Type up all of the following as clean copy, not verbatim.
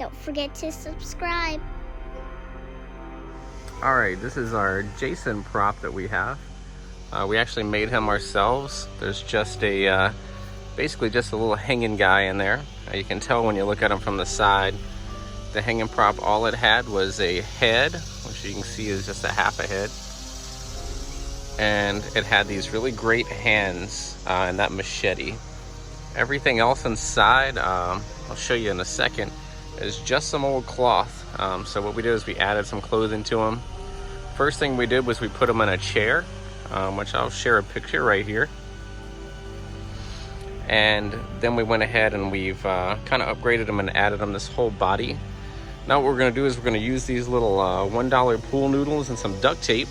Don't forget to subscribe. Alright, this is our Jason prop that we have. We actually made him ourselves. There's just a, basically just a little hanging guy in there. You can tell when you look at him from the side. The hanging prop, all it had was a head, which you can see is just a half a head. And it had these really great hands and that machete. Everything else inside, I'll show you in a second, is just some old cloth. So what we did is we added some clothing to him. First thing we did was we put him in a chair, which I'll share a picture right here. And then we went ahead and we've kind of upgraded him and added him this whole body. Now what we're going to do is we're going to use these little $1 pool noodles and some duct tape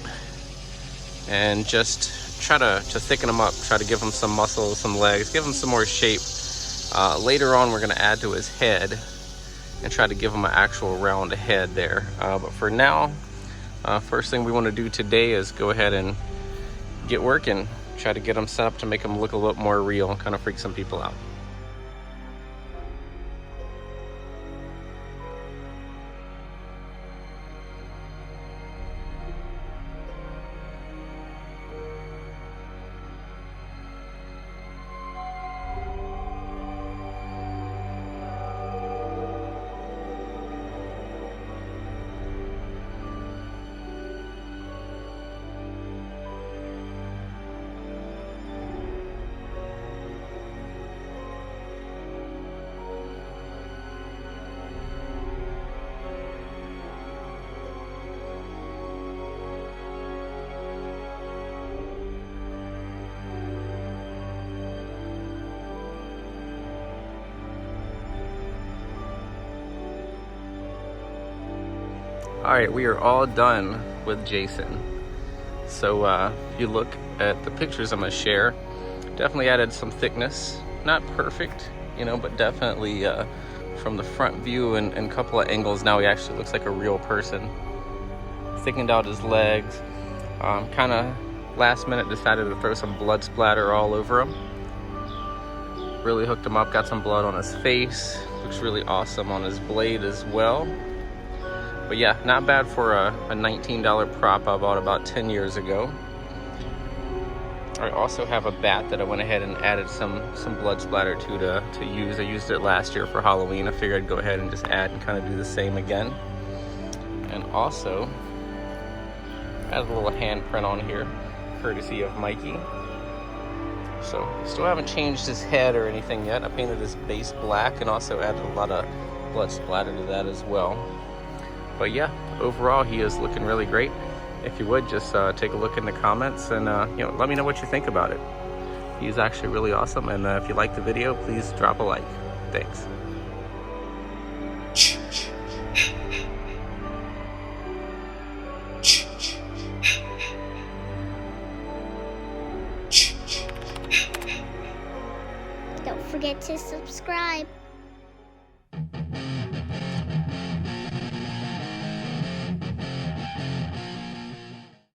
and just try to thicken him up, try to give him some muscle, some legs, give him some more shape. Later on we're going to add to his head and try to give him an actual round head there. But for now, first thing we want to do today is go ahead and get working, try to get him set up to make him look a little more real and kind of freak some people out. Alright, we are all done with Jason. So if you look at the pictures I'm going to share, definitely added some thickness. Not perfect, you know, but definitely from the front view and a couple of angles, now he actually looks like a real person. Thickened out his legs. Kind of last minute decided to throw some blood splatter all over him. Really hooked him up, got some blood on his face. Looks really awesome on his blade as well. But yeah, not bad for a $19 prop I bought about 10 years ago. I also have a bat that I went ahead and added some blood splatter to use. I used it last year for Halloween. I figured I'd go ahead and just add and kind of do the same again. And also, add a little handprint on here, courtesy of Mikey. So, still haven't changed his head or anything yet. I painted his base black and also added a lot of blood splatter to that as well. But yeah, overall he is looking really great. If you would, just take a look in the comments and you know, let me know what you think about it. He's actually really awesome, and if you like the video, please drop a like. Thanks. Don't forget to subscribe.